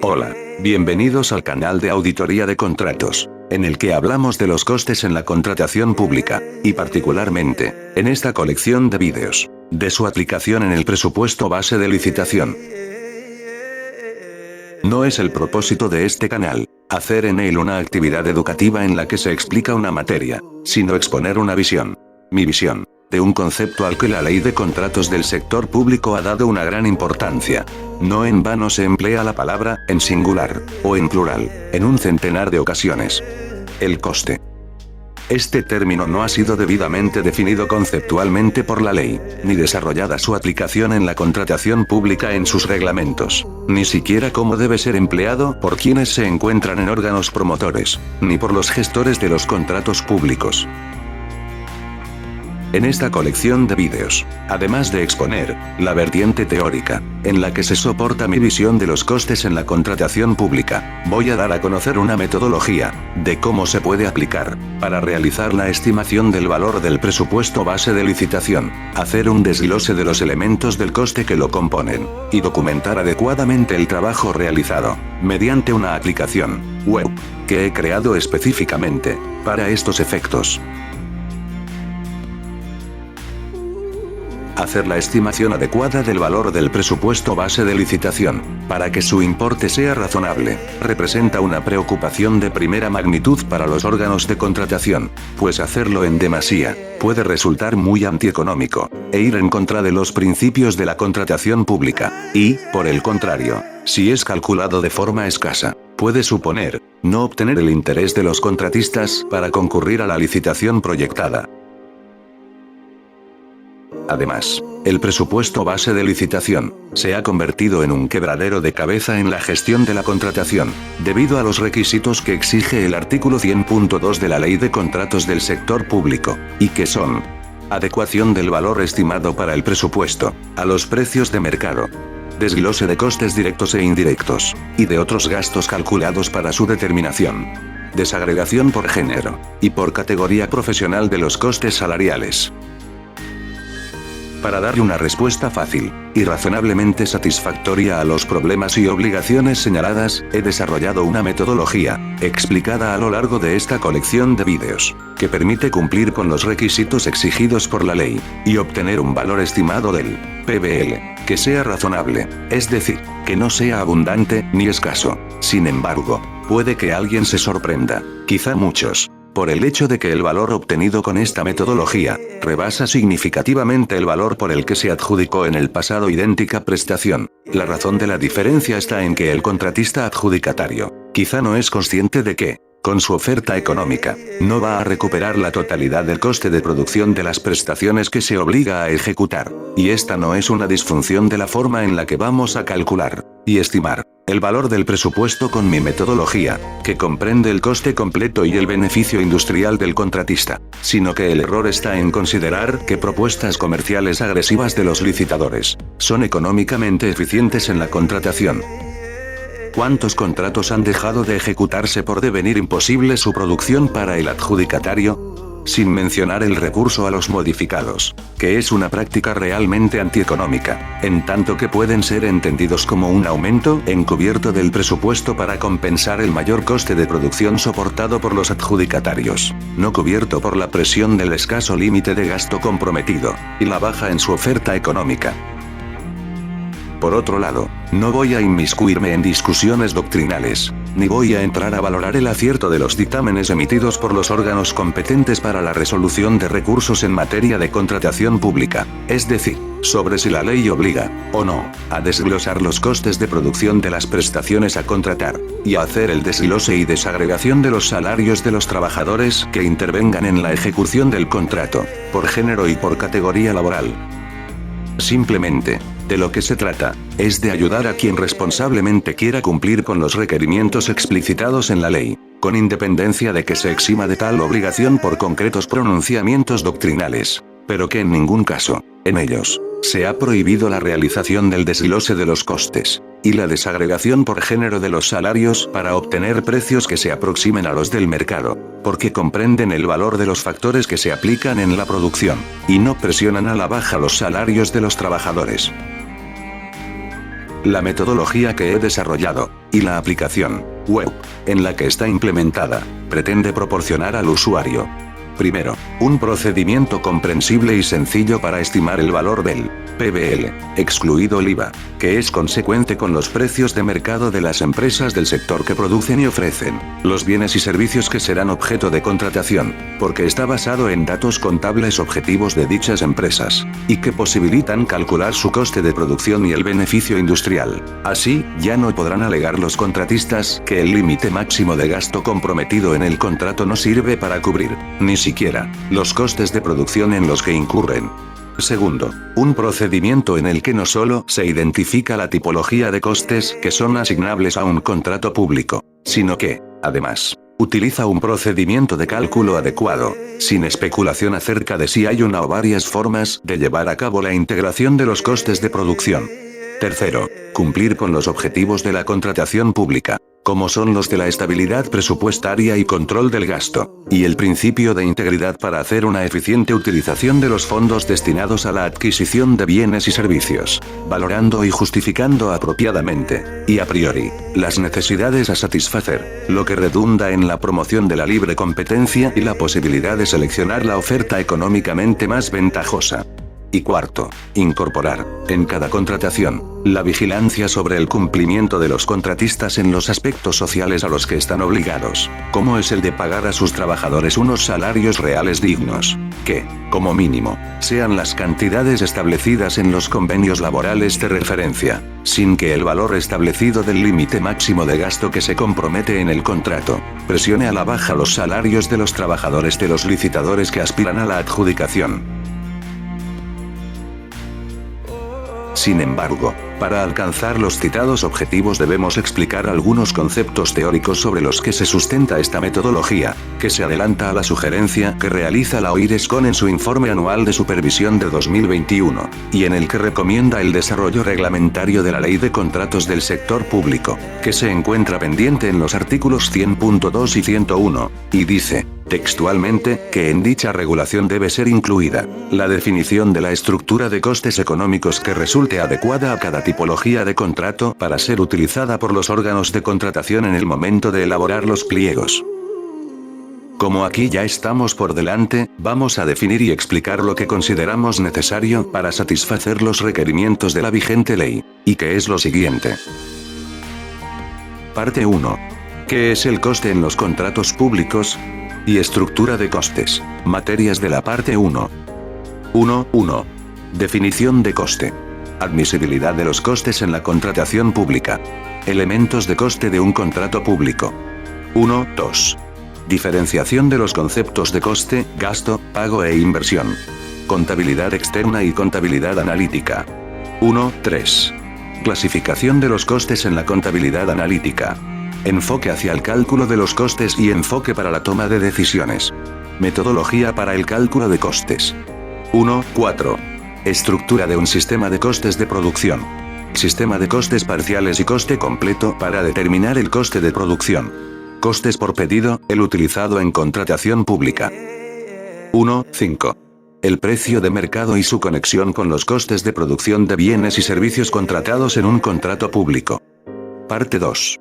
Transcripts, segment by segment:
Hola, bienvenidos al canal de auditoría de contratos, en el que hablamos de los costes en la contratación pública, y particularmente, en esta colección de vídeos, de su aplicación en el presupuesto base de licitación. No es el propósito de este canal, hacer en él una actividad educativa en la que se explica una materia, sino exponer una visión. Mi visión, de un concepto al que la ley de contratos del sector público ha dado una gran importancia. No en vano se emplea la palabra, en singular, o en plural, en un centenar de ocasiones. El coste. Este término no ha sido debidamente definido conceptualmente por la ley, ni desarrollada su aplicación en la contratación pública en sus reglamentos, ni siquiera cómo debe ser empleado por quienes se encuentran en órganos promotores, ni por los gestores de los contratos públicos. En esta colección de vídeos, además de exponer la vertiente teórica, en la que se soporta mi visión de los costes en la contratación pública, voy a dar a conocer una metodología de cómo se puede aplicar para realizar la estimación del valor del presupuesto base de licitación, hacer un desglose de los elementos del coste que lo componen, y documentar adecuadamente el trabajo realizado, mediante una aplicación web que he creado específicamente para estos efectos. Hacer la estimación adecuada del valor del presupuesto base de licitación, para que su importe sea razonable, representa una preocupación de primera magnitud para los órganos de contratación, pues hacerlo en demasía puede resultar muy antieconómico, e ir en contra de los principios de la contratación pública, y, por el contrario, si es calculado de forma escasa, puede suponer no obtener el interés de los contratistas para concurrir a la licitación proyectada. Además, el presupuesto base de licitación se ha convertido en un quebradero de cabeza en la gestión de la contratación, debido a los requisitos que exige el artículo 100.2 de la Ley de Contratos del Sector Público, y que son: adecuación del valor estimado para el presupuesto a los precios de mercado, desglose de costes directos e indirectos, y de otros gastos calculados para su determinación, desagregación por género y por categoría profesional de los costes salariales. Para darle una respuesta fácil y razonablemente satisfactoria a los problemas y obligaciones señaladas, he desarrollado una metodología, explicada a lo largo de esta colección de vídeos, que permite cumplir con los requisitos exigidos por la ley, y obtener un valor estimado del PBL, que sea razonable, es decir, que no sea abundante ni escaso. Sin embargo, puede que alguien se sorprenda, quizá muchos, por el hecho de que el valor obtenido con esta metodología rebasa significativamente el valor por el que se adjudicó en el pasado idéntica prestación. La razón de la diferencia está en que el contratista adjudicatario quizá no es consciente de que, con su oferta económica, no va a recuperar la totalidad del coste de producción de las prestaciones que se obliga a ejecutar, y esta no es una disfunción de la forma en la que vamos a calcular y estimar el valor del presupuesto con mi metodología, que comprende el coste completo y el beneficio industrial del contratista, sino que el error está en considerar que propuestas comerciales agresivas de los licitadores son económicamente eficientes en la contratación. ¿Cuántos contratos han dejado de ejecutarse por devenir imposible su producción para el adjudicatario? Sin mencionar el recurso a los modificados, que es una práctica realmente antieconómica, en tanto que pueden ser entendidos como un aumento encubierto del presupuesto para compensar el mayor coste de producción soportado por los adjudicatarios, no cubierto por la presión del escaso límite de gasto comprometido, y la baja en su oferta económica. Por otro lado, no voy a inmiscuirme en discusiones doctrinales, ni voy a entrar a valorar el acierto de los dictámenes emitidos por los órganos competentes para la resolución de recursos en materia de contratación pública, es decir, sobre si la ley obliga, o no, a desglosar los costes de producción de las prestaciones a contratar, y a hacer el desglose y desagregación de los salarios de los trabajadores que intervengan en la ejecución del contrato, por género y por categoría laboral. Simplemente, de lo que se trata, es de ayudar a quien responsablemente quiera cumplir con los requerimientos explicitados en la ley, con independencia de que se exima de tal obligación por concretos pronunciamientos doctrinales, pero que en ningún caso, en ellos, se ha prohibido la realización del desglose de los costes, y la desagregación por género de los salarios para obtener precios que se aproximen a los del mercado, porque comprenden el valor de los factores que se aplican en la producción, y no presionan a la baja los salarios de los trabajadores. la metodología que he desarrollado, y la aplicación web en la que está implementada, pretende proporcionar al usuario. Primero, un procedimiento comprensible y sencillo para estimar el valor del PBL, excluido el IVA, que es consecuente con los precios de mercado de las empresas del sector que producen y ofrecen los bienes y servicios que serán objeto de contratación, porque está basado en datos contables objetivos de dichas empresas, y que posibilitan calcular su coste de producción y el beneficio industrial. Así, ya no podrán alegar los contratistas que el límite máximo de gasto comprometido en el contrato no sirve para cubrir, ni siquiera, los costes de producción en los que incurren. Segundo, un procedimiento en el que no solo se identifica la tipología de costes que son asignables a un contrato público, sino que, además, utiliza un procedimiento de cálculo adecuado, sin especulación acerca de si hay una o varias formas de llevar a cabo la integración de los costes de producción. Tercero, cumplir con los objetivos de la contratación pública, como son los de la estabilidad presupuestaria y control del gasto, y el principio de integridad para hacer una eficiente utilización de los fondos destinados a la adquisición de bienes y servicios, valorando y justificando apropiadamente, y a priori, las necesidades a satisfacer, lo que redunda en la promoción de la libre competencia y la posibilidad de seleccionar la oferta económicamente más ventajosa. Y cuarto, incorporar, en cada contratación, la vigilancia sobre el cumplimiento de los contratistas en los aspectos sociales a los que están obligados, como es el de pagar a sus trabajadores unos salarios reales dignos, que, como mínimo, sean las cantidades establecidas en los convenios laborales de referencia, sin que el valor establecido del límite máximo de gasto que se compromete en el contrato, presione a la baja los salarios de los trabajadores de los licitadores que aspiran a la adjudicación. Sin embargo, para alcanzar los citados objetivos debemos explicar algunos conceptos teóricos sobre los que se sustenta esta metodología, que se adelanta a la sugerencia que realiza la OIRESCON en su informe anual de supervisión de 2021, y en el que recomienda el desarrollo reglamentario de la Ley de Contratos del Sector Público, que se encuentra pendiente en los artículos 100.2 y 101, y dice, textualmente, que en dicha regulación debe ser incluida la definición de la estructura de costes económicos que resulte adecuada a cada tipología de contrato para ser utilizada por los órganos de contratación en el momento de elaborar los pliegos. Como aquí ya estamos por delante, vamos a definir y explicar lo que consideramos necesario para satisfacer los requerimientos de la vigente ley, y que es lo siguiente. Parte 1. ¿Qué es el coste en los contratos públicos? Y estructura de costes. Materias de la parte 1. 1.1. Definición de coste. Admisibilidad de los costes en la contratación pública. Elementos de coste de un contrato público. 1.2. Diferenciación de los conceptos de coste, gasto, pago e inversión. Contabilidad externa y contabilidad analítica. 1.3. Clasificación de los costes en la contabilidad analítica. Enfoque hacia el cálculo de los costes y enfoque para la toma de decisiones. Metodología para el cálculo de costes. 1.4. Estructura de un sistema de costes de producción. Sistema de costes parciales y coste completo para determinar el coste de producción. Costes por pedido, el utilizado en contratación pública. 1.5. El precio de mercado y su conexión con los costes de producción de bienes y servicios contratados en un contrato público. Parte 2.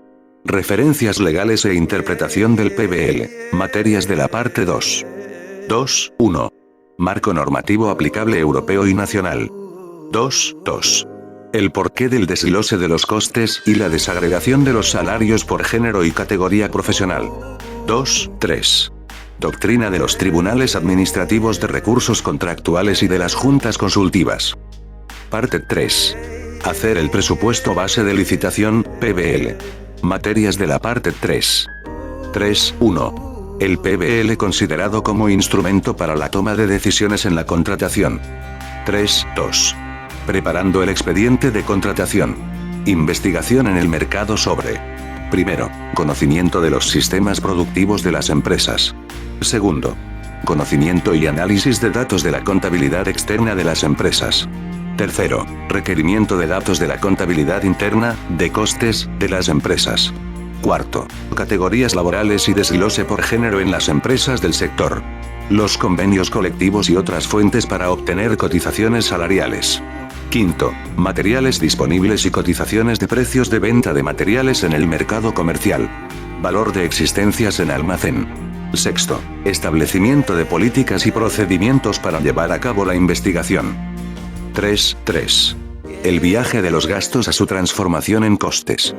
Referencias legales e interpretación del PBL. Materias de la parte 2. 2.1. Marco normativo aplicable europeo y nacional. 2.2. El porqué del desglose de los costes y la desagregación de los salarios por género y categoría profesional. 2.3. Doctrina de los tribunales administrativos de recursos contractuales y de las juntas consultivas. Parte 3. Hacer el presupuesto base de licitación, PBL. Materias de la parte 3. 3.1. El PBL considerado como instrumento para la toma de decisiones en la contratación. 3.2. Preparando el expediente de contratación. Investigación en el mercado sobre. Primero, conocimiento de los sistemas productivos de las empresas. Segundo, conocimiento y análisis de datos de la contabilidad externa de las empresas. Tercero, requerimiento de datos de la contabilidad interna, de costes, de las empresas. Cuarto, categorías laborales y desglose por género en las empresas del sector. Los convenios colectivos y otras fuentes para obtener cotizaciones salariales. Quinto, materiales disponibles y cotizaciones de precios de venta de materiales en el mercado comercial. Valor de existencias en almacén. Sexto, establecimiento de políticas y procedimientos para llevar a cabo la investigación. 3. El viaje de los gastos a su transformación en costes.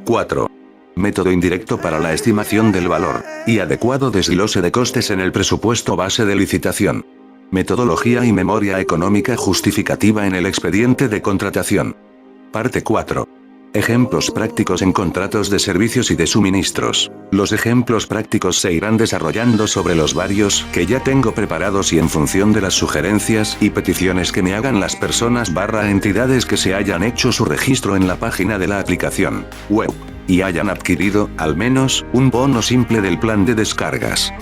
4. Método indirecto para la estimación del valor, y adecuado desglose de costes en el presupuesto base de licitación. Metodología y memoria económica justificativa en el expediente de contratación. Parte 4. Ejemplos prácticos en contratos de servicios y de suministros. Los ejemplos prácticos se irán desarrollando sobre los varios que ya tengo preparados y en función de las sugerencias y peticiones que me hagan las personas / entidades que se hayan hecho su registro en la página de la aplicación web y hayan adquirido, al menos, un bono simple del plan de descargas.